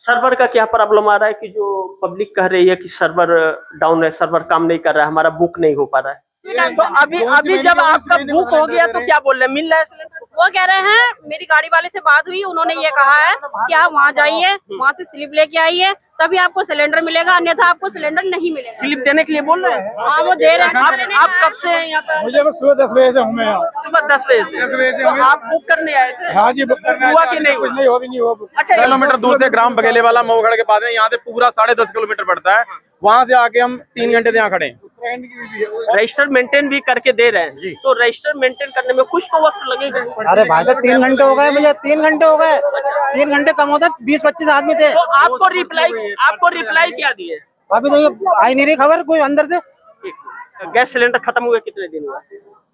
Server का क्या problem आ रहा है कि जो पब्लिक कह रही है कि सर्वर डाउन है, सर्वर काम नहीं कर रहा है, हमारा बुक नहीं हो पा रहा है। तो अभी जब आपका बुक हो गया तो क्या बोल रहे हैं, मिल रहा है सिलेंडर? वो कह रहे हैं, मेरी गाड़ी वाले से बात हुई, उन्होंने ये कहा है कि आप वहाँ जाइए, वहाँ से स्लिप लेके आइए, तभी आपको सिलेंडर मिलेगा, अन्यथा आपको सिलेंडर नहीं मिलेगा। स्लिप देने के लिए बोल रहे हैं? हाँ, वो दे रहे हैं। आप कब से हैं यहाँ पे? मुझे सुबह 10 बजे से हूँ मैं यहाँ। सुबह 10 बजे से? तो आप बुक करने आए थे? हाँ जी, बुक करने हुआ कि नहीं हुआ? नहीं हुआ, भी नहीं हुआ। अच्छा, 6 किलोमीटर दूर से ग्राम बघेले वाला मऊगढ़ के बाद में यहाँ से पूरा 10.5 किलोमीटर पड़ता है। वहाँ से आके हम 3 घंटे से यहाँ खड़े हैं। रजिस्टर मेंटेन भी करके दे रहे हैं, तो रजिस्टर मेंटेन करने में कुछ तो वक्त लगेगा। अरे भाई साहब 3 घंटे हो गए, मुझे 3 घंटे हो गए। 3 घंटे कम होते 20-25 आदमी थे। तो आपको रिप्लाई क्या दिए? अभी तो ये आई नहीं रही खबर कोई अंदर से। गैस सिलेंडर खत्म हुए कितने दिन हुआ?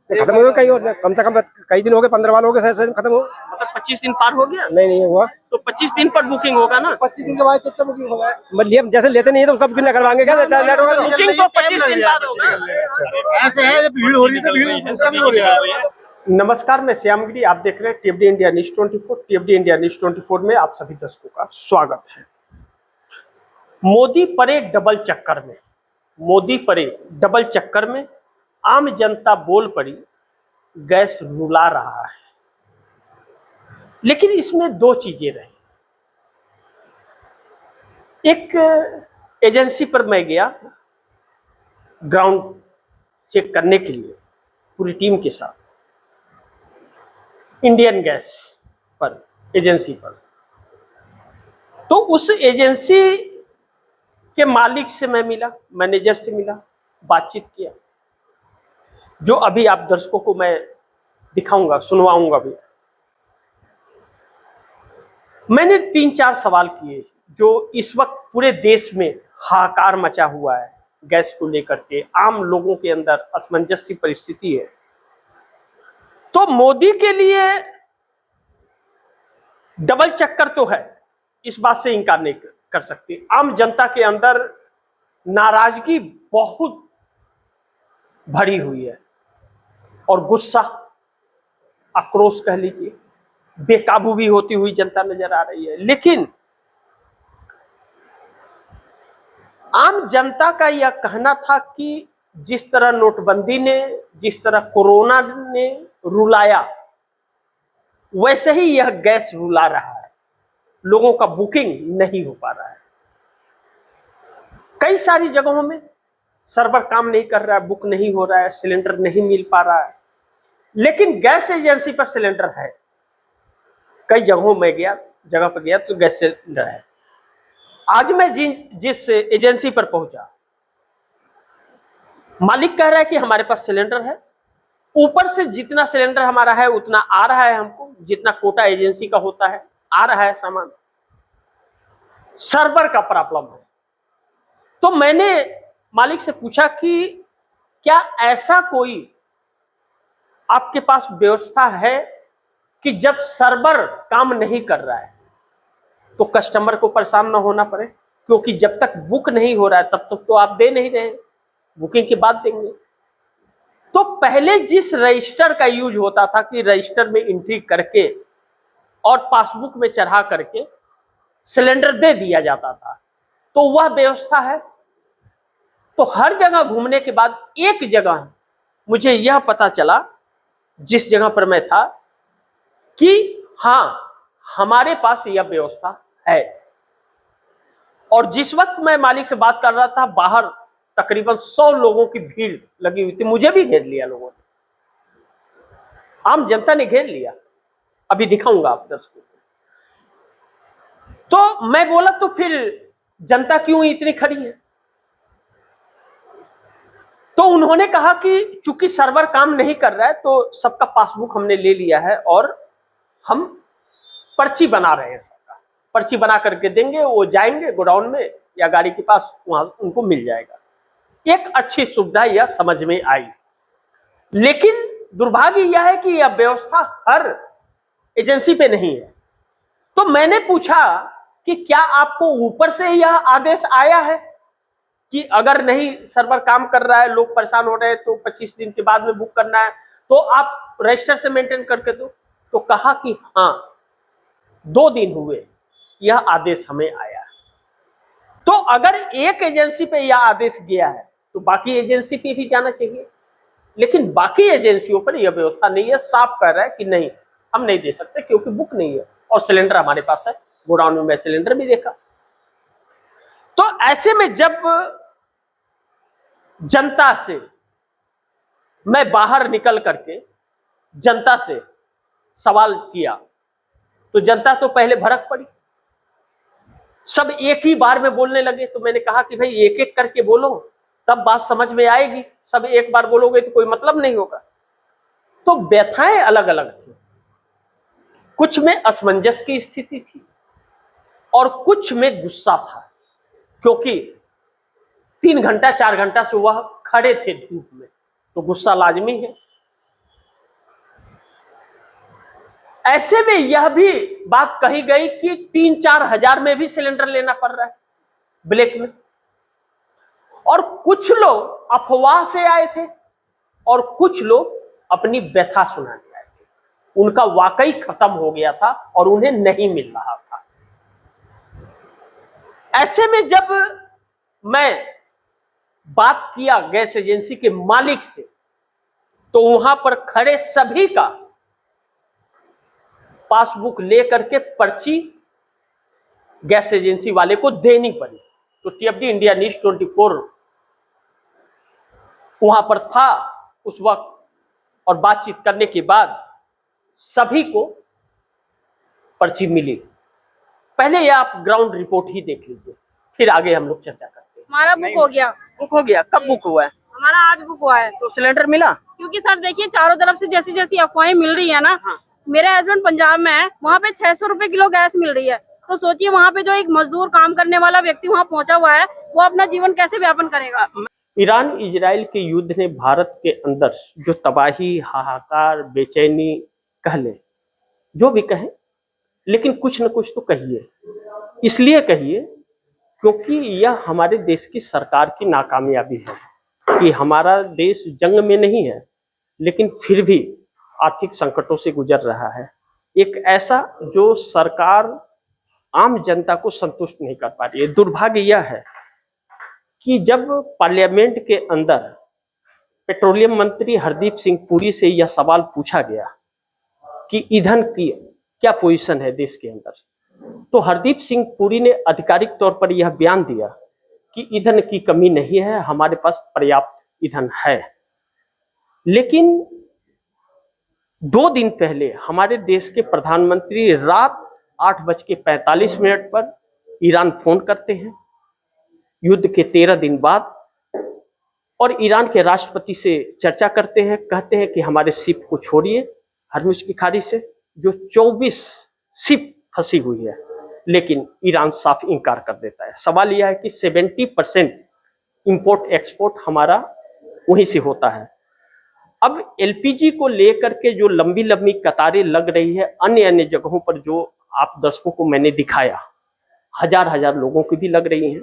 खत्म हो गए, कम से कम कई दिन हो गए, 15 वार हो गए खत्म हो। मतलब 25 दिन पार हो गया? नहीं हुआ। तो 25 दिन पर बुकिंग होगा ना? 25 दिन के बाद कितना बुकिंग होगा? मतलब जैसे लेते नहीं है तो उसका बुकिंग करवाएंगे क्या? बुकिंग तो 25 दिन बाद होगा। ऐसे है, भीड़ हो रही है, भीड़ उसका भी हो रहा है। नमस्कार, मैं श्यामगिरी, आप देख रहे हैं टीएफडी इंडिया न्यूज 24। टीएफडी इंडिया न्यूज 24 में आप सभी दर्शकों का स्वागत है। मोदी परे डबल चक्कर में, मोदी परे डबल चक्कर में आम जनता बोल पड़ी, गैस रुला रहा है। लेकिन इसमें दो चीजें रही। एक एजेंसी पर मैं गया ग्राउंड चेक करने के लिए पूरी टीम के साथ, इंडियन गैस पर, एजेंसी पर। तो उस एजेंसी के मालिक से मैं मिला, मैनेजर से मिला, बातचीत किया, जो अभी आप दर्शकों को मैं दिखाऊंगा, सुनवाऊंगा भी। मैंने 3-4 सवाल किए जो इस वक्त पूरे देश में हाहाकार मचा हुआ है गैस को लेकर के, आम लोगों के अंदर असमंजस की परिस्थिति है। तो मोदी के लिए डबल चक्कर तो है, इस बात से इनकार नहीं कर सकते। आम जनता के अंदर नाराजगी बहुत भरी हुई है और गुस्सा, आक्रोश कह लीजिए, बेकाबू भी होती हुई जनता नजर आ रही है। लेकिन आम जनता का यह कहना था कि जिस तरह नोटबंदी ने, जिस तरह कोरोना ने रुलाया, वैसे ही यह गैस रुला रहा है। लोगों का बुकिंग नहीं हो पा रहा है। कई सारी जगहों में सर्वर काम नहीं कर रहा है, बुक नहीं हो रहा है, सिलेंडर नहीं मिल पा रहा है। लेकिन गैस एजेंसी पर सिलेंडर है। कई जगहों में जगह पर गया तो गैस सिलेंडर है। आज मैं जिस एजेंसी पर पहुंचा, मालिक कह रहा है कि हमारे पास सिलेंडर है, ऊपर से जितना सिलेंडर हमारा है उतना आ रहा है, हमको जितना कोटा एजेंसी का होता है आ रहा है सामान। सर्वर का प्रॉब्लम है। तो मैंने मालिक से पूछा कि क्या ऐसा कोई आपके पास व्यवस्था है कि जब सर्वर काम नहीं कर रहा है तो कस्टमर को परेशान ना होना पड़े, क्योंकि जब तक बुक नहीं हो रहा है तब तक तो आप दे नहीं रहे, बुकिंग के बाद देंगे। तो पहले जिस रजिस्टर का यूज होता था कि रजिस्टर में एंट्री करके और पासबुक में चढ़ा करके सिलेंडर दे दिया जाता था, तो वह व्यवस्था है। तो हर जगह घूमने के बाद एक जगह मुझे यह पता चला, जिस जगह पर मैं था, कि हाँ, हमारे पास यह व्यवस्था है। और जिस वक्त मैं मालिक से बात कर रहा था, बाहर तकरीबन 100 लोगों की भीड़ लगी हुई थी। मुझे भी घेर लिया लोगों ने, आम जनता ने घेर लिया। अभी दिखाऊंगा आप दर्शकों को। तो मैं बोला, तो फिर जनता क्यों इतनी खड़ी है? तो उन्होंने कहा कि चूंकि सर्वर काम नहीं कर रहा है तो सबका पासबुक हमने ले लिया है और हम पर्ची बना रहे हैं। सबका पर्ची बना करके देंगे, वो जाएंगे गोडाउन में या गाड़ी के पास, वहां उनको मिल जाएगा। एक अच्छी सुविधा यह समझ में आई। लेकिन दुर्भाग्य यह है कि यह व्यवस्था हर एजेंसी पे नहीं है। तो मैंने पूछा कि क्या आपको ऊपर से यह आदेश आया है कि अगर नहीं सर्वर काम कर रहा है, लोग परेशान हो रहे हैं, तो 25 दिन के बाद में बुक करना है, तो आप रजिस्टर से मेंटेन करके दो। तो कहा कि हाँ, 2 दिन हुए यह आदेश हमें आया है। तो अगर एक एजेंसी पे यह आदेश गया है तो बाकी एजेंसी पे भी जाना चाहिए, लेकिन बाकी एजेंसियों पर यह व्यवस्था नहीं है। साफ कह रहा है कि नहीं, हम नहीं दे सकते क्योंकि बुक नहीं है और सिलेंडर हमारे पास है। गोडाउन में मैं सिलेंडर भी देखा। तो ऐसे में जब जनता से मैं बाहर निकल करके जनता से सवाल किया तो जनता तो पहले भड़क पड़ी, सब एक ही बार में बोलने लगे। तो मैंने कहा कि भाई एक एक करके बोलो तब बात समझ में आएगी, सब एक बार बोलोगे तो कोई मतलब नहीं होगा। तो व्यथाएं अलग अलग थी, कुछ में असमंजस की स्थिति थी और कुछ में गुस्सा था, क्योंकि 3 घंटा 4 घंटा से वह खड़े थे धूप में, तो गुस्सा लाजमी है। ऐसे में यह भी बात कही गई कि 3-4 हजार में भी सिलेंडर लेना पड़ रहा है ब्लैक में, और कुछ लोग अफवाह से आए थे और कुछ लोग अपनी व्यथा सुनाने आए थे। उनका वाकई खत्म हो गया था और उन्हें नहीं मिल रहा था। ऐसे में जब मैं बात किया गैस एजेंसी के मालिक से, तो वहां पर खड़े सभी का पासबुक लेकर के पर्ची गैस एजेंसी वाले को देनी पड़ी। तो टीएफडी इंडिया न्यूज 24 वहां पर था उस वक्त, और बातचीत करने के बाद सभी को पर्ची मिली। पहले ये आप ग्राउंड रिपोर्ट ही देख लीजिए, फिर आगे हम लोग चर्चा करते हैं। हमारा बुक हो गया। बुक हो गया? कब बुक हुआ है? हमारा आज बुक हुआ है। तो सिलेंडर मिला? क्योंकि सर देखिए चारों तरफ से जैसी जैसी अफवाहें मिल रही है ना, मेरे हस्बैंड पंजाब में है, वहाँ पे 600 रुपए किलो गैस मिल रही है। तो सोचिए वहाँ पे जो एक मजदूर काम करने वाला व्यक्ति वहाँ पहुंचा हुआ है, वो अपना जीवन कैसे व्यापन करेगा। ईरान इजराइल के युद्ध ने भारत के अंदर जो तबाही, हाहाकार, बेचैनी कह ले, जो भी कहें, लेकिन कुछ न कुछ तो कहिए। इसलिए कहिए क्योंकि यह हमारे देश की सरकार की नाकामयाबी है कि हमारा देश जंग में नहीं है, लेकिन फिर भी आर्थिक संकटों से गुजर रहा है। एक ऐसा जो सरकार आम जनता को संतुष्ट नहीं कर पा रही है। दुर्भाग्य यह है कि जब पार्लियामेंट के अंदर पेट्रोलियम मंत्री हरदीप सिंह पुरी से यह सवाल पूछा गया कि ईंधन की क्या पोजीशन है देश के अंदर, तो हरदीप सिंह पुरी ने आधिकारिक तौर पर यह बयान दिया कि ईंधन की कमी नहीं है, हमारे पास पर्याप्त ईंधन है। लेकिन 2 दिन पहले हमारे देश के प्रधानमंत्री रात 8:45 पर ईरान फोन करते हैं, युद्ध के 13 दिन बाद, और ईरान के राष्ट्रपति से चर्चा करते हैं। कहते हैं कि हमारे शिप को छोड़िए हरमुज की खाड़ी से, जो 24 शिप फंसी हुई है, लेकिन ईरान साफ इनकार कर देता है। सवाल यह है कि 70% इंपोर्ट एक्सपोर्ट हमारा वहीं से होता है। अब एलपीजी को लेकर के जो लंबी लंबी कतारें लग रही है अन्य अन्य जगहों पर, जो आप दर्शकों को मैंने दिखाया, हजार लोगों की भी लग रही हैं,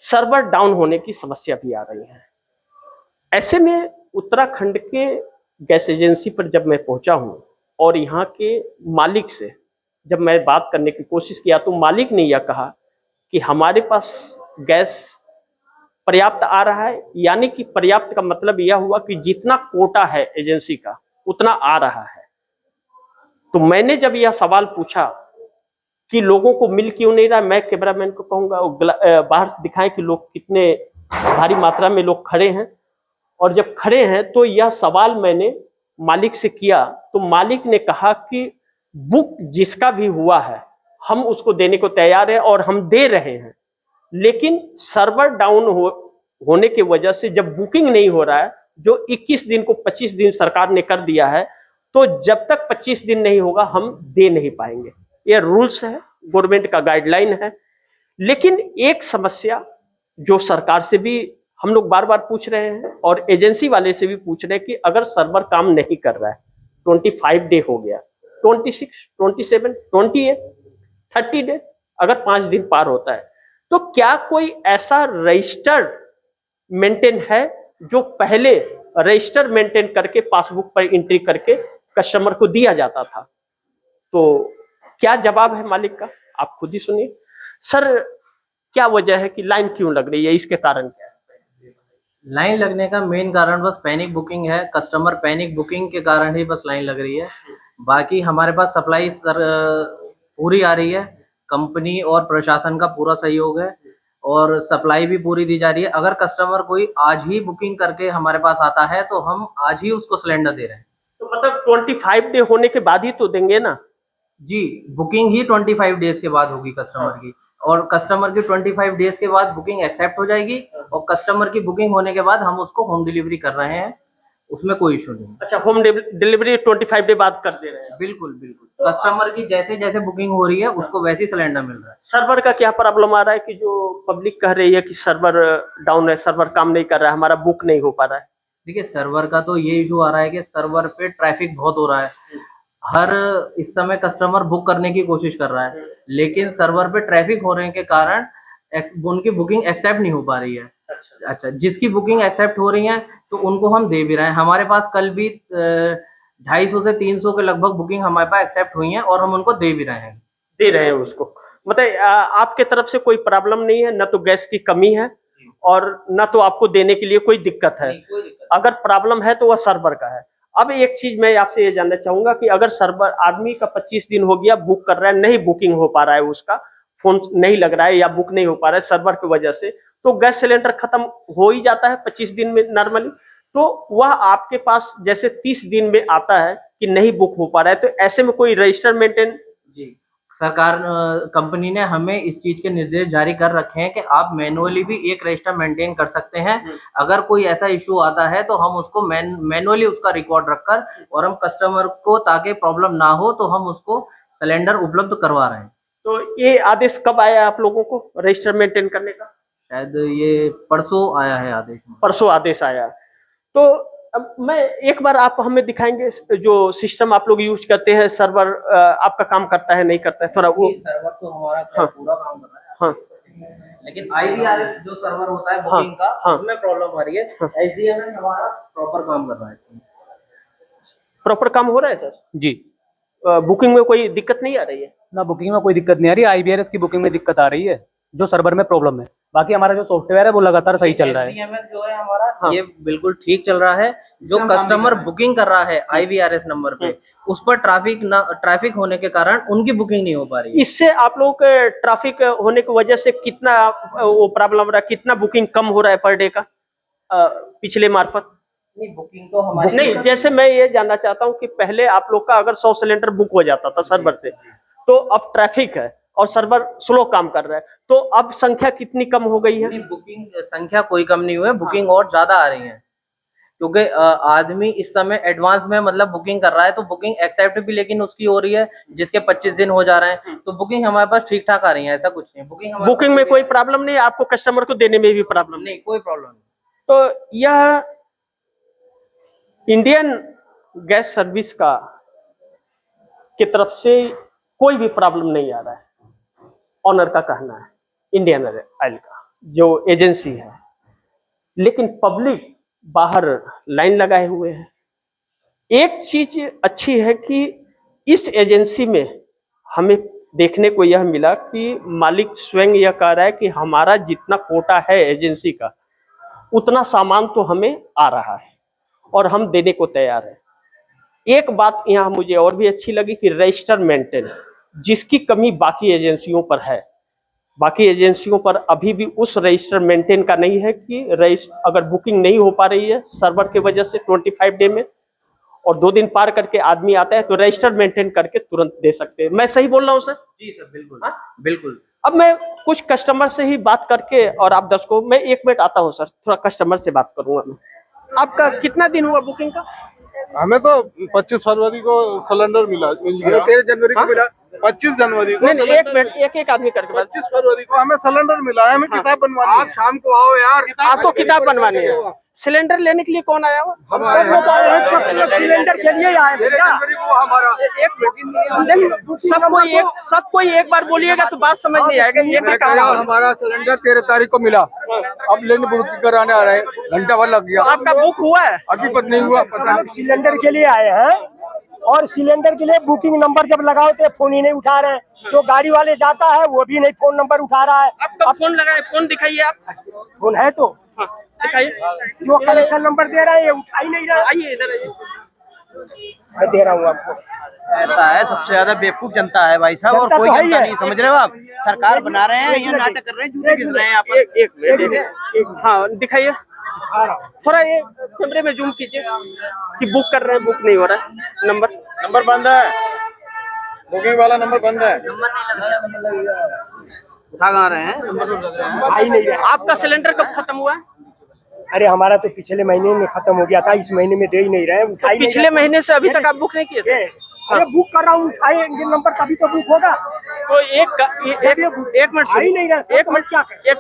सर्वर डाउन होने की समस्या भी आ रही है। ऐसे में उत्तराखंड के गैस एजेंसी पर जब मैं पहुंचा हूं और यहाँ के मालिक से जब मैं बात करने की कोशिश किया, तो मालिक ने यह कहा कि हमारे पास गैस पर्याप्त आ रहा है। यानी कि पर्याप्त का मतलब यह हुआ कि जितना कोटा है एजेंसी का उतना आ रहा है। तो मैंने जब यह सवाल पूछा कि लोगों को मिल क्यों नहीं रहा, मैं कैमरामैन को कहूंगा बाहर दिखाएं कि लोग कितने भारी मात्रा में लोग खड़े हैं, और जब खड़े हैं तो यह सवाल मैंने मालिक से किया, तो मालिक ने कहा कि बुक जिसका भी हुआ है हम उसको देने को तैयार है और हम दे रहे हैं, लेकिन सर्वर डाउन होने की वजह से जब बुकिंग नहीं हो रहा है, जो 21 दिन को 25 दिन सरकार ने कर दिया है, तो जब तक 25 दिन नहीं होगा हम दे नहीं पाएंगे। ये रूल्स है, गवर्नमेंट का गाइडलाइन है। लेकिन एक समस्या जो सरकार से भी हम लोग बार बार पूछ रहे हैं और एजेंसी वाले से भी पूछ रहे हैं कि अगर सर्वर काम नहीं कर रहा है, 25 डे हो गया, 26, 27, 28, 30 डे, अगर 5 दिन पार होता है, तो क्या कोई ऐसा रजिस्टर मेंटेन है जो पहले रजिस्टर मेंटेन करके पासबुक पर एंट्री करके कस्टमर को दिया जाता था? तो क्या जवाब है मालिक का, आप खुद ही सुनिए। सर, क्या वजह है कि लाइन क्यों लग रही है, इसके कारण क्या है? लाइन लगने का मेन कारण बस पैनिक बुकिंग है। कस्टमर पैनिक बुकिंग के कारण ही बस लाइन लग रही है। बाकी हमारे पास सप्लाई पूरी आ रही है। कंपनी और प्रशासन का पूरा सहयोग है और सप्लाई भी पूरी दी जा रही है। अगर कस्टमर कोई आज ही बुकिंग करके हमारे पास आता है तो हम आज ही उसको सिलेंडर दे रहे हैं। तो मतलब 25 डे होने के बाद ही तो देंगे ना? जी, बुकिंग ही 25 डेज के बाद होगी कस्टमर की, और कस्टमर की 25 डेज के बाद बुकिंग एक्सेप्ट हो जाएगी और कस्टमर की बुकिंग होने के बाद हम उसको होम डिलीवरी कर रहे हैं, उसमें कोई इशू नहीं। अच्छा, होम डिलीवरी 25 डे बाद कर दे रहे हैं? बिल्कुल बिल्कुल, कस्टमर की जैसे जैसे बुकिंग हो रही है उसको वैसे ही सिलेंडर मिल रहा है। सर्वर का क्या प्रॉब्लम आ रहा है कि जो पब्लिक कह रही है कि सर्वर डाउन है, सर्वर काम नहीं कर रहा है, हमारा बुक नहीं हो पा रहा है? देखिए, सर्वर का तो ये इशू आ रहा है कि सर्वर पे ट्रैफिक बहुत हो रहा है। इस समय कस्टमर बुक करने की कोशिश कर रहा है, लेकिन सर्वर पे ट्रैफिक होने के कारण उनकी बुकिंग एक्सेप्ट नहीं हो पा रही है। अच्छा, जिसकी बुकिंग एक्सेप्ट हो रही है तो उनको हम दे भी रहे हैं। हमारे पास कल भी 250 से 300 के लगभग बुकिंग हमारे पास एक्सेप्ट हुई है और हम उनको दे भी रहे हैं उसको। मतलब आपके तरफ से कोई प्रॉब्लम नहीं है, न तो गैस की कमी है और न तो आपको देने के लिए कोई दिक्कत है। अगर प्रॉब्लम है तो वह सर्वर का है। अब एक चीज मैं आपसे ये जानना चाहूंगा कि अगर सर्वर आदमी का 25 दिन हो गया बुक कर रहा है, नहीं बुकिंग हो पा रहा है, उसका फोन नहीं लग रहा है या बुक नहीं हो पा रहा है सर्वर की वजह से, तो गैस सिलेंडर खत्म हो ही जाता है 25 दिन में नॉर्मली। तो वह आपके पास जैसे 30 दिन में आता है कि नहीं बुक हो पा रहा है, तो ऐसे में कोई रजिस्टर मेंटेन? जी, सरकार कंपनी ने हमें इस चीज के निर्देश जारी कर रखे हैं कि आप मैनुअली भी एक रजिस्टर मेंटेन कर सकते हैं। अगर कोई ऐसा इशू आता है तो हम उसको मैनुअली उसका रिकॉर्ड रखकर और हम कस्टमर को, ताकि प्रॉब्लम ना हो, तो हम उसको सिलेंडर उपलब्ध करवा रहे हैं। तो ये आदेश कब आया आप लोगों को रजिस्टर मेंटेन करने का? शायद ये परसों आया है आदेश। परसों आदेश आया। तो अब मैं एक बार आप हमें दिखाएंगे जो सिस्टम आप लोग यूज करते हैं, सर्वर आपका काम करता है नहीं करता है, थोड़ा वो। सर्वर तो हमारा हाँ, पूरा काम कर रहा है। हाँ, लेकिन IVRS जो सर्वर होता है बुकिंग का, हाँ, उसमें प्रॉब्लम आ रही है। SDMS हमारा प्रॉपर काम कर रहा है। प्रॉपर काम हो रहा है सर जी? बुकिंग में कोई दिक्कत नहीं आ रही है ना? बुकिंग में कोई दिक्कत नहीं आ रही, IVRS की बुकिंग में दिक्कत आ रही है, जो सर्वर में प्रॉब्लम है। बाकी हमारा जो सॉफ्टवेयर है वो लगातार सही चल रहा है। SDMS जो है हमारा, ये बिल्कुल ठीक चल रहा है। जो कस्टमर बुकिंग कर रहा है IVRS नंबर पे, उस पर ट्रैफिक होने के कारण उनकी बुकिंग नहीं हो पा रही है। इससे आप लोग के ट्रैफिक होने की वजह से कितना वो प्रॉब्लम रहा, कितना बुकिंग कम हो रहा है पर डे का पिछले मार्फत? नहीं, बुकिंग तो हमारी नहीं, जैसे मैं ये जानना चाहता हूँ कि पहले आप लोग का अगर 100 सिलेंडर बुक हो जाता था सर्वर से, तो अब ट्रैफिक है और सर्वर स्लो काम कर रहा है, तो अब संख्या कितनी कम हो गई है? बुकिंग संख्या कोई कम नहीं हुई है, बुकिंग और ज्यादा आ रही है, क्योंकि आदमी इस समय एडवांस में मतलब बुकिंग कर रहा है, तो बुकिंग एक्सेप्ट भी लेकिन उसकी हो रही है जिसके 25 दिन हो जा रहे हैं, तो बुकिंग हमारे पास ठीक ठाक आ रही है। ऐसा कुछ नहीं, बुकिंग में कोई प्रॉब्लम नहीं, आपको कस्टमर को देने में भी प्रॉब्लम नहीं, कोई प्रॉब्लम नहीं। तो यह इंडियन गैस सर्विस का की तरफ से कोई भी प्रॉब्लम नहीं आ रहा है, ऑनर का कहना है, इंडियन ऑयल का जो एजेंसी है। लेकिन पब्लिक बाहर लाइन लगाए हुए है। एक चीज अच्छी है कि इस एजेंसी में हमें देखने को यह मिला कि मालिक स्वयं यह कह रहा है कि हमारा जितना कोटा है एजेंसी का, उतना सामान तो हमें आ रहा है और हम देने को तैयार है। एक बात यहाँ मुझे और भी अच्छी लगी कि रजिस्टर मेंटेन, जिसकी कमी बाकी एजेंसियों पर है, बाकी एजेंसियों पर अभी भी उस रजिस्टर मेंटेन का नहीं है कि अगर बुकिंग नहीं हो पा रही है सर्वर की वजह से 25 डे में और 2 दिन पार करके आदमी आता है, तो रजिस्टर मेंटेन करके तुरंत दे सकते हैं। मैं सही बोल रहा हूँ सर? जी सर, बिल्कुल। बिल्कुल। अब मैं कुछ कस्टमर से ही बात करके, और आप 10 को, मैं 1 मिनट आता हूँ सर, थोड़ा कस्टमर से बात करूंगा मैं। आपका कितना दिन हुआ बुकिंग का? हमें तो 25 फरवरी को सिलेंडर मिल गया। 13 जनवरी को मिला। 25 जनवरी को। नहीं, 1 मिनट, एक आदमी करके बात। 25 फरवरी को हमें सिलेंडर मिला है, हमें किताब बनवानी है। आप शाम को आओ यार, आपको किताब बनवानी है। सिलेंडर लेने के लिए कौन आया हुआ? सिलेंडर के लिए आए भैया। सब कोई एक बार बोलिएगा तो बात समझ नहीं आएगा। ये क्या काम है? हमारा सिलेंडर 13 तारीख को मिला, अब लेने बुकिंग कराने आ रहे हैं, घंटा भर लग गया। आपका बुक हुआ है? अभी पता नहीं हुआ। सिलेंडर के लिए आए हैं और सिलेंडर के लिए बुकिंग नंबर जब लगाओ तो फोन ही नहीं उठा रहे हैं। जो गाड़ी वाले जाता है वो भी नहीं फोन नंबर उठा रहा है। आप कब फोन लगाए? फोन दिखाइए आप। फोन है तो हाँ, दिखाइए। जो कलेक्शन नंबर दे रहे हैं ये उठा ही नहीं रहा है। आइए इधर आइए। मैं दे रहा हूँ आपको। ऐसा है, सबसे ज्यादा बेवकूफ जनता है भाई साहब, और जनता कोई तो है जनता ही है। नहीं, समझ रहे हो आप? सरकार बना रहे हैं, ये नाटक कर रहे हैं, जूते गिन रहे हैं यहाँ पर। एक मिनट, हाँ दिखाइए थोड़ा, ये कैमरे में जूम कीजिए कि बुक कर रहे हैं, बुक नहीं हो रहा है। नंबर बंद है, बुकिंग वाला नंबर बंद है। उठा कहाँ रहे हैं? नंबर तो लग रहे हैं। उठा ही नहीं रहा है। आपका सिलेंडर कब खत्म हुआ है? अरे हमारा तो पिछले महीने में खत्म हो गया था, इस महीने में दे ही नहीं रहे हैं। उठा ही नहीं पिछले रहे हैं। महीने से अभी तक आप बुक नहीं किए थे? अरे बुक कर रहा हूँ, उठाएंगे नंबर तभी तो बुक होगा। तो एक मिनट आ ही नहीं रहा है। एक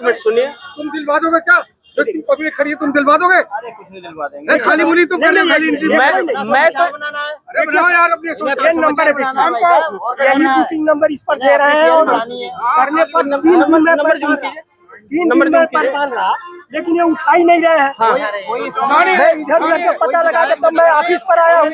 मिनट सुनिए। तुम दिलवा दोगे क्या? जो तुम पब्लिक खड़ी है तुम दिलवा दोगे? अरे कुछ नहीं दिलवा देंगे। खाली बोली तुम पहले खाली entry मैं तो अरे बनाओ यार अपने ये नंबर है शाम को, यही बुकिंग नंबर इस पर दे रहे हैं और करने पर नंबर जूम कीजिए। 3 दिन में परेशान रहा, लेकिन ये उठा ही नहीं रहे हैं। हाँ। मैं इधर उधर से पता लगा के तब मैं ऑफिस पर आया हूँ,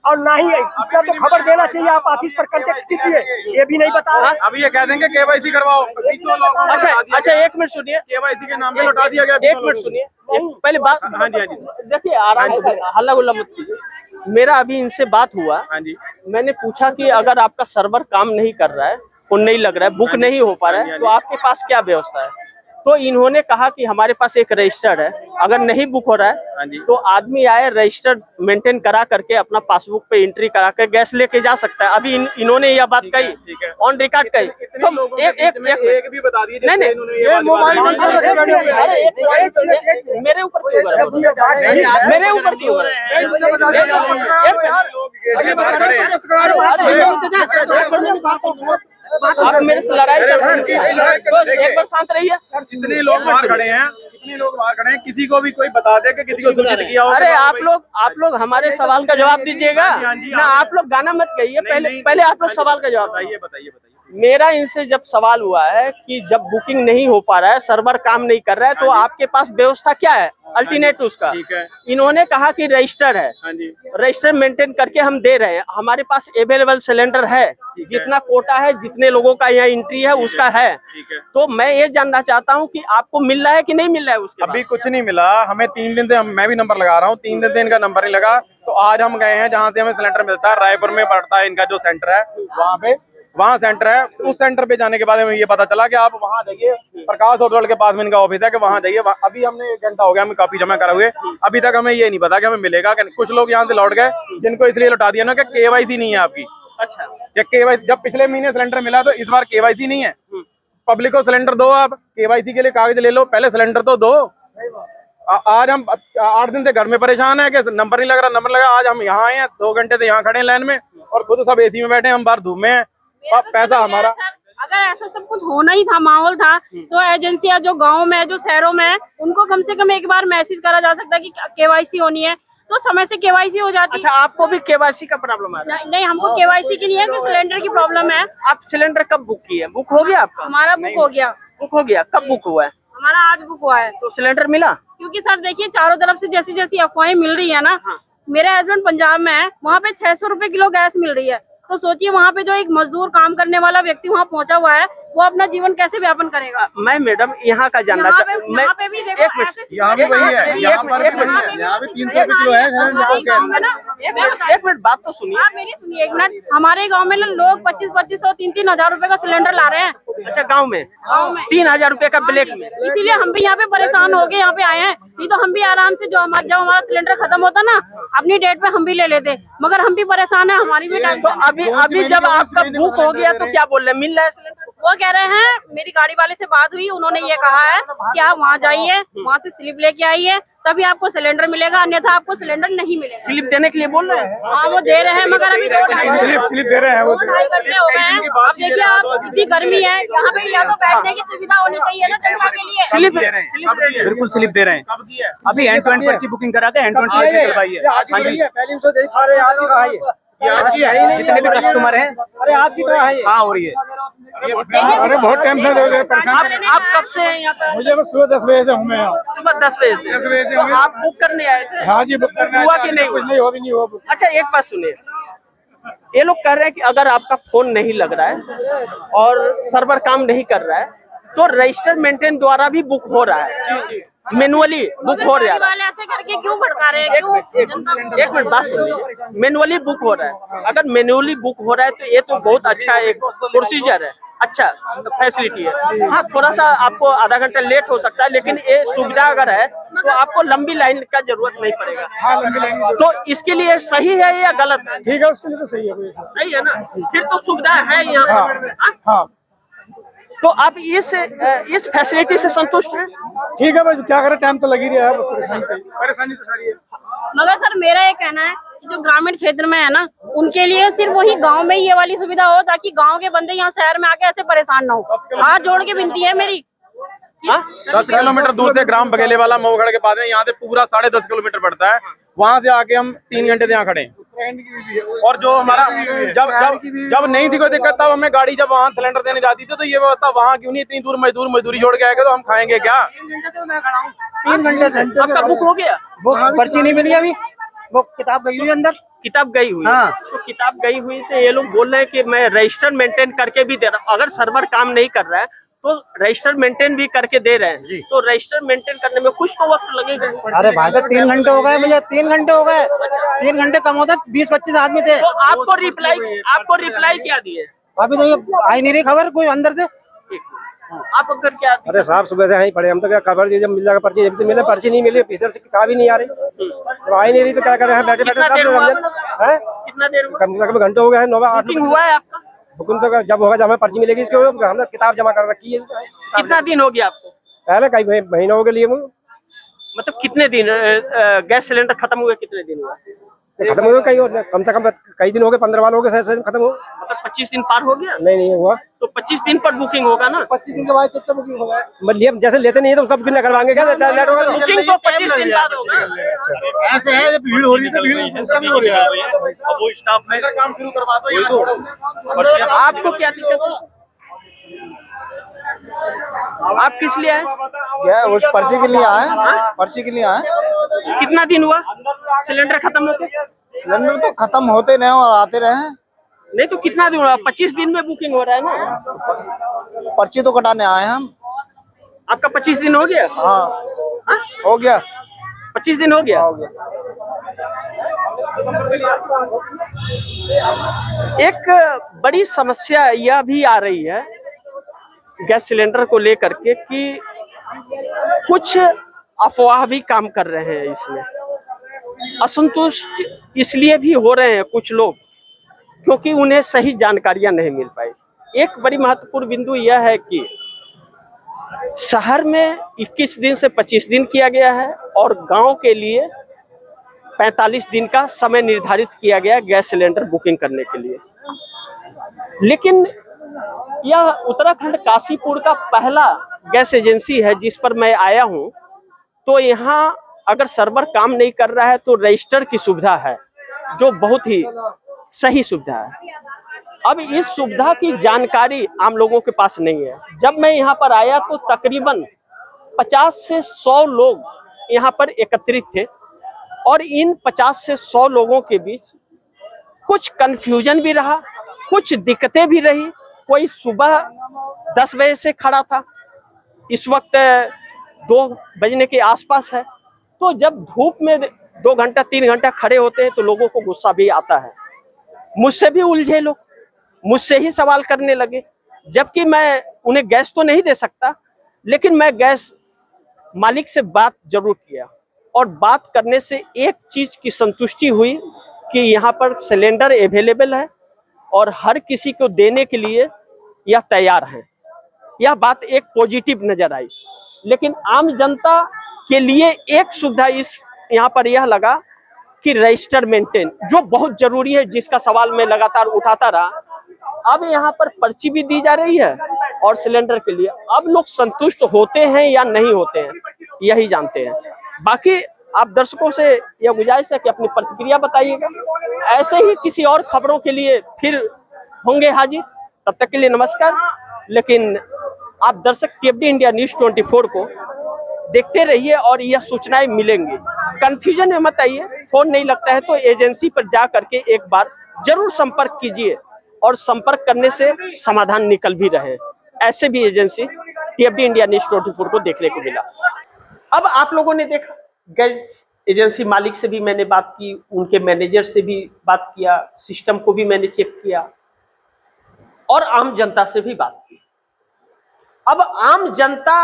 और ना ही इतना तो खबर देना चाहिए, आप ऑफिस पर कांटेक्ट कीजिए, ये भी नहीं बता रहे। अब ये कह देंगे केवाईसी करवाओ। अच्छा एक मिनट सुनिए, केवाईसी के नाम पे लौटा दिया गया। एक मिनट सुनिए, पहले बात। हाँ जी, हाँ जी। देखिए आराम से, हल्ला गुल्ला मत कीजिए। मेरा अभी इनसे बात हुआ, हाँ जी, मैंने पूछा कि अगर आपका सर्वर काम नहीं कर रहा है, फोन नहीं लग रहा है, बुक नहीं हो पा रहा है, तो आपके पास क्या व्यवस्था है? तो इन्होंने कहा कि हमारे पास एक रजिस्टर्ड है, अगर नहीं बुक हो रहा हाँ है जी। तो आदमी आए, रजिस्टर्ड मेंटेन करा करके अपना पासबुक पे एंट्री करा कर गैस लेके जा सकता है। अभी इन्होंने यह बात कही, ठीक है। ऑन रिकॉर्ड कही। इतने लोगों तो के बीच में एक भी बता दीजिए नहीं, जिससे इन्होंने ये मोबाइल बात नंबर बताई। मेरे ऊपर क्यों कर रहे हो? मेरे ऊपर क्यों कर रहे हो? आप मेरे से लड़ाई कर रहे हैं, एक बार शांत रहिए। कितने लोग बाहर खड़े हैं, कितने लोग बाहर खड़े हैं, किसी को भी कोई बता दे कि किसी को सूचित किया हो। अरे आप लोग हमारे सवाल का जवाब दीजिएगा ना, आप लोग गाना मत गाइए, पहले आप लोग सवाल का जवाब बताइए बताइए बताइए। मेरा इनसे जब सवाल हुआ है कि जब बुकिंग नहीं हो पा रहा है, सर्वर काम नहीं कर रहा है, तो आपके पास व्यवस्था क्या है अल्टरनेट उसका? ठीक है। इन्होंने कहा कि रजिस्टर है, हाँ जी, रजिस्टर मेंटेन करके हम दे रहे हैं, हमारे पास अवेलेबल सिलेंडर है, जितना कोटा है, जितने लोगों का यहाँ एंट्री है उसका है। ठीक है। तो मैं ये जानना चाहता हूँ कि आपको मिल रहा है कि नहीं मिल रहा है उसके अभी कुछ नहीं मिला हमें। 3 दिन से मैं भी नंबर लगा रहा हूँ, 3 दिन से इनका नंबर नहीं लगा। तो आज हम गए हैं जहाँ से हमें सिलेंडर मिलता है, रायपुर में पड़ता है इनका जो सेंटर है, वहाँ सेंटर है। उस सेंटर पे जाने के बाद हमें ये पता चला कि आप वहाँ जाइए, प्रकाश होटल के पास में इनका ऑफिस है, कि वहाँ जाइए। अभी हमने 1 घंटा हो गया हमें कॉपी जमा करा हुए, अभी तक हमें ये नहीं पता कि हमें मिलेगा कि नहीं। कुछ लोग यहाँ से लौट गए, जिनको इसलिए लौटा दिया ना कि केवाईसी नहीं है आपकी। अच्छा, या केवाईसी, जब पिछले महीने सिलेंडर मिला तो इस बार केवाईसी नहीं है। पब्लिक को सिलेंडर दो, आप केवाईसी के लिए कागज ले लो, पहले सिलेंडर तो दो। आज हम 8 दिन से घर में परेशान है कि नंबर नहीं लग रहा, नंबर लगा। आज हम यहाँ आए हैं, 2 घंटे से यहाँ खड़े हैं लाइन में, और खुद सब एसी में बैठे हैं, हम बाहर धूप में हैं। पैसा हमारा। अगर ऐसा सब कुछ होना ही था, माहौल था, तो एजेंसियां जो गांव में, जो शहरों में है, उनको कम से कम एक बार मैसेज करा जा सकता है कि केवाईसी होनी है, तो समय से केवाईसी हो जाती। अच्छा, आपको भी केवाईसी का प्रॉब्लम आ रहा है? नहीं, हमको केवाईसी की नहीं है, कि सिलेंडर की प्रॉब्लम है। आप सिलेंडर कब बुक किए? बुक हो गया आपका? हमारा बुक हो गया। बुक हो गया? कब बुक हुआ है? हमारा आज बुक हुआ है। तो सिलेंडर मिला? क्योंकि सर देखिए, चारों तरफ से जैसी जैसी अफवाहें मिल रही है ना, मेरे हस्बैंड पंजाब में है, वहाँ पे 600 रुपए किलो गैस मिल रही है। तो सोचिए वहाँ पे जो एक मजदूर काम करने वाला व्यक्ति वहाँ पहुँचा हुआ है, वो अपना जीवन कैसे व्यापन करेगा? मैं मैडम यहाँ का जानना यहाँ पे भी देखो, एक मिनट, ऐसे यहाँ भी वही है, यहाँ पर एक मिनट, यहाँ पे 300 रुपए किलो है। एक मिनट बात तो सुनिए। आप मेरी सुनिए एक मिनट। हमारे गांव में लोग 2500 3-3 हजार रुपए का सिलेंडर ला रहे हैं। अच्छा, गांव में 3000 रुपए का ब्लैक में? इसीलिए हम भी यहाँ पे परेशान हो गए, यहाँ पे आए हैं। नहीं तो हम भी आराम से, जब हमारा सिलेंडर खत्म होता ना, अपनी डेट पे हम भी ले लेते, मगर हम भी परेशान है, हमारी भी टाइम। तो अभी जब आपका बुक हो गया तो क्या बोल रहे हैं, मिल रहा है सिलेंडर? वो कह रहे हैं, मेरी गाड़ी वाले से बात हुई, उन्होंने ये कहा है कि आप वहाँ जाइए, वहाँ से स्लिप लेके आइए, तभी आपको सिलेंडर मिलेगा, अन्यथा आपको सिलेंडर नहीं मिलेगा। स्लिप देने के लिए बोल रहे हैं? हाँ, वो दे रहे हैं, मगर अभी स्लिप दे रहे हैं वो। 2-2.5 घंटे हो गए हैं। अब देखिए आप, इतनी गर्मी है यहाँ पे, या तो बैठने की सुविधा होनी चाहिए ना जनता के लिए। स्लिप बिल्कुल स्लिप दे रहे हैं। अभी हैंड टू हैंड पर्ची बुकिंग करा के हैंड टू हैंड स्लिप करवाई है। हाँ जी, पहले इनको दिखा रहे हैं, आज की कहाँ है? जितने भी कस्टमर हैं, अरे आज की कहाँ है? हाँ हो रही है। अरे बहुत टाइम से परेशान। आप कब से हैं यहाँ पे? मुझे बस सुबह 10 बजे से हूँ मैं यहाँ। सुबह 10 बजे से? 10 बजे से तो आप बुक करने आए थे? हाँ जी, बुक करना हुआ कि नहीं कुछ नहीं हुआ, भी नहीं हुआ। अच्छा, एक बात सुनिए, ये लोग कह रहे हैं कि अगर आपका फोन नहीं लग रहा है और सर्वर काम नहीं कर रहा है तो रजिस्टर मेंटेन द्वारा भी बुक हो रहा है, मैनुअली बुक हो रहा है। वाले ऐसे करके क्यों भड़का रहे हैं? क्यों? एक मिनट बात सुनिए, मैनुअली बुक हो रहा है। अगर मैनुअली बुक हो रहा है तो ये तो बहुत अच्छा एक प्रोसीजर है, अच्छा फैसिलिटी है। हाँ, थोड़ा सा आपको आधा घंटा लेट हो सकता है, लेकिन ये सुविधा अगर है तो आपको लंबी लाइन का जरूरत नहीं पड़ेगा। हाँ, लंबी लाइन तो इसके लिए सही है या गलत है? ठीक है, उसके लिए तो सही है। सही है ना, फिर तो सुविधा है यहाँ पर। हाँ? हाँ तो आप इस फैसिलिटी से संतुष्ट हैं? ठीक है भाई, क्या करें, टाइम तो लग ही रहा है, परेशानी तो सारी है। मगर सर मेरा ये कहना है कि जो ग्रामीण क्षेत्र में है ना, उनके लिए सिर्फ वही गांव में ही ये वाली सुविधा हो, ताकि गांव के बंदे यहाँ शहर में आके ऐसे परेशान ना हो। हाथ जोड़ के विनती है मेरी। 10 किलोमीटर दूर से ग्राम बघेले वाला मऊगढ़ के बाद में यहाँ से पूरा 10.5 किलोमीटर पड़ता है। वहाँ से आके हम 3 घंटे से यहाँ खड़े हैं। और जो हमारा जब नहीं थी कोई दिक्कत, तब हमें गाड़ी जब वहाँ सिलेंडर देने जाती थी तो ये व्यवस्था वहाँ क्यों नहीं, इतनी दूर मजदूरी छोड़ के आएगा तो हम खाएंगे क्या? 3 घंटे से आपका बुक हो गया? वो पर्ची नहीं मिली अभी, वो किताब गई हुई है अंदर। किताब गई हुई है। हाँ। तो किताब गई हुई से ये लोग बोल रहे हैं कि मैं रजिस्टर मेंटेन करके भी दे रहा हूँ। अगर सर्वर काम नहीं कर रहा है तो रजिस्टर मेंटेन भी करके दे रहे हैं, तो रजिस्टर मेंटेन करने में कुछ तो वक्त लगेगा। अरे भाई साहब 3 घंटे हो गए मुझे, 3 घंटे हो गए। 3 घंटे कम होता, 20-25 आदमी थे। तो आपको रिप्लाई क्या दिए? अभी तो ये आई नहीं रही खबर कोई अंदर से। आप अगर क्या? अरे साहब सुबह से यहीं पड़े हम, तो क्या खबर दी जब मिल जाएगा पर्ची, जब मिले पर्ची नहीं मिली, इधर से किताब ही नहीं आ रही, तो आई नहीं रही तो क्या कर रहे हैं, बैठे कितना देर हुआ? कम से कम घंटे हो गए हैं। 9-8 बुकिंग हुआ है आपका? बुकिंग तो जब होगा, जब हमें पर्ची मिलेगी इसके हमने किताब जमा कर रखी है। कितना दिन हो गया आपको? पहले कई महीनों के लिए मतलब कितने दिन गैस सिलेंडर खत्म हुए, कितने दिन हुआ? खत्म हो गए, कम से कम कई दिन हो गए, 15 वार हो गए खत्म हो। मतलब 25 दिन पार हो गया? नहीं हुआ। तो 25 दिन पर बुकिंग होगा ना? 25 दिन के बाद कितना बुकिंग होगा? मतलब जैसे लेते नहीं है तो उसका बुकिंग करवाएंगे क्या? बुकिंग तो 25 दिन बाद होगा। ऐसे है, भीड़ हो रही है तो भीड़ उसका भी हो रहा है। अब वो स्टाफ में काम शुरू करवा दो। आपको क्या दिक्कत है? आप किस लिए आए? क्या उस पर्ची के लिए आए? पर्ची के लिए आए। कितना दिन हुआ सिलेंडर खत्म होते? सिलेंडर तो खत्म होते रहे और आते रहे। नहीं तो कितना दिन हुआ? 25 दिन में बुकिंग हो रहा है ना? पर्ची तो कटाने आए हम। आपका 25 दिन हो गया? हाँ हो गया, 25 दिन हो गया। हो गया। एक बड़ी समस्या यह भी आ रही है गैस सिलेंडर को लेकर के कि कुछ अफवाह भी काम कर रहे हैं इसमें। असंतुष्ट इसलिए भी हो रहे हैं कुछ लोग क्योंकि उन्हें सही जानकारियां नहीं मिल पाई। एक बड़ी महत्वपूर्ण बिंदु यह है कि शहर में 21 दिन से 25 दिन किया गया है और गांव के लिए 45 दिन का समय निर्धारित किया गया गैस सिलेंडर बुकिंग करने के लिए। लेकिन यह उत्तराखंड काशीपुर का पहला गैस एजेंसी है जिस पर मैं आया हूं। तो यहाँ अगर सर्वर काम नहीं कर रहा है तो रजिस्टर की सुविधा है जो बहुत ही सही सुविधा है। अब इस सुविधा की जानकारी आम लोगों के पास नहीं है। जब मैं यहाँ पर आया तो तकरीबन 50 से 100 लोग यहाँ पर एकत्रित थे और इन 50 से 100 लोगों के बीच कुछ कंफ्यूजन भी रहा, कुछ दिक्कतें भी रही। कोई सुबह 10 बजे से खड़ा था, इस वक्त 2 बजने के आसपास है। तो जब धूप में 2 घंटा 3 घंटा खड़े होते हैं तो लोगों को गुस्सा भी आता है। मुझसे भी उलझे लोग, मुझसे ही सवाल करने लगे, जबकि मैं उन्हें गैस तो नहीं दे सकता, लेकिन मैं गैस मालिक से बात जरूर किया और बात करने से एक चीज की संतुष्टि हुई कि यहाँ पर सिलेंडर अवेलेबल है और हर किसी को देने के लिए यह तैयार है। यह बात एक पॉजिटिव नजर आई। लेकिन आम जनता के लिए एक सुविधा इस यहाँ पर यह लगा कि रजिस्टर मेंटेन जो बहुत जरूरी है, जिसका सवाल मैं लगातार उठाता रहा। अब यहाँ पर पर्ची भी दी जा रही है और सिलेंडर के लिए अब लोग संतुष्ट होते हैं या नहीं होते हैं यही जानते हैं। बाकी आप दर्शकों से यह गुजारिश है कि अपनी प्रतिक्रिया बताइएगा। ऐसे ही किसी और खबरों के लिए फिर होंगे हाजिर, तब तक के लिए नमस्कार। लेकिन आप दर्शक TFD इंडिया न्यूज़ 24 को देखते रहिए और यह सूचनाएं मिलेंगी। कंफ्यूजन में मत आइए, फोन नहीं लगता है तो एजेंसी पर जा करके एक बार जरूर संपर्क कीजिए और संपर्क करने से समाधान निकल भी रहे हैं। ऐसे भी एजेंसी टीएफडी इंडिया न्यूज़ 24 को देखने को मिला। अब आप लोगों ने देखा, गैस एजेंसी मालिक से भी मैंने बात की, उनके मैनेजर से भी बात किया, सिस्टम को भी मैंने चेक किया और आम जनता से भी बात की। अब आम जनता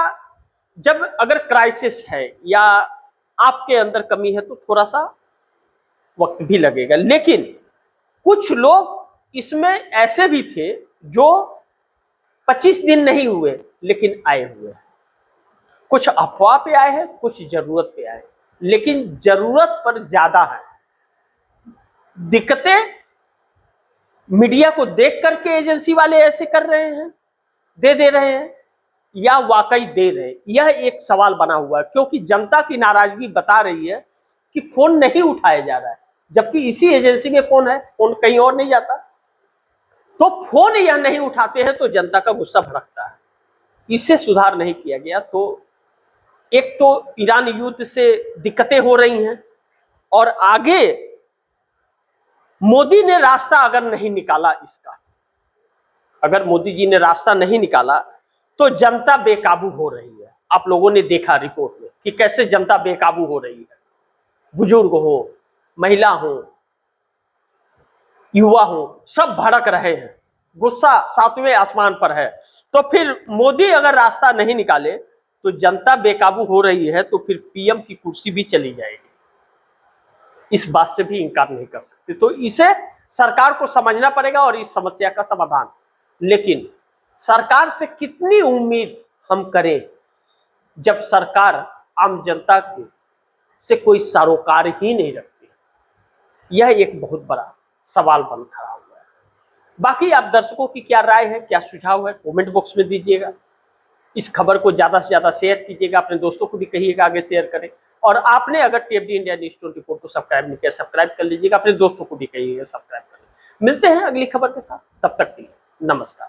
जब अगर क्राइसिस है या आपके अंदर कमी है तो थोड़ा सा वक्त भी लगेगा, लेकिन कुछ लोग इसमें ऐसे भी थे जो 25 दिन नहीं हुए लेकिन आए हुए हैं। कुछ अफवाह पे आए हैं, कुछ जरूरत पे आए, लेकिन जरूरत पर ज्यादा है। दिक्कतें मीडिया को देख करके एजेंसी वाले ऐसे कर रहे हैं, दे रहे हैं या वाकई दे रहे हैं, यह एक सवाल बना हुआ है। क्योंकि जनता की नाराजगी बता रही है कि फोन नहीं उठाया जा रहा है, जबकि इसी एजेंसी में फोन है, फोन कहीं और नहीं जाता। तो फोन यह नहीं उठाते हैं तो जनता का गुस्सा भड़कता है। इससे सुधार नहीं किया गया तो एक तो ईरान युद्ध से दिक्कतें हो रही हैं और आगे मोदी ने रास्ता अगर नहीं निकाला इसका, अगर मोदी जी ने रास्ता नहीं निकाला तो जनता बेकाबू हो रही है। आप लोगों ने देखा रिपोर्ट में कि कैसे जनता बेकाबू हो रही है। बुजुर्ग हो, महिला हो, युवा हो, सब भड़क रहे हैं, गुस्सा 7वें आसमान पर है। तो फिर मोदी अगर रास्ता नहीं निकाले तो जनता बेकाबू हो रही है तो फिर पीएम की कुर्सी भी चली जाएगी। इस बात से भी इनकार नहीं कर सकते। तो इसे सरकार को समझना पड़ेगा और इस समस्या का समाधान। लेकिन सरकार से कितनी उम्मीद हम करें जब सरकार आम जनता के से कोई सरोकार ही नहीं रखती? यह एक बहुत बड़ा सवाल बन खड़ा हुआ है। बाकी आप दर्शकों की क्या राय है, क्या सुझाव है, कमेंट बॉक्स में दीजिएगा। इस खबर को ज्यादा से ज्यादा शेयर कीजिएगा, अपने दोस्तों को भी कहिएगा आगे शेयर करें। और आपने अगर टीएफडी इंडिया न्यूज़ 24 को सब्सक्राइब नहीं किया, सब्सक्राइब कर लीजिएगा, अपने दोस्तों को भी कहिएगा सब्सक्राइब करें। मिलते हैं अगली खबर के साथ, तब तक के लिए नमस्कार।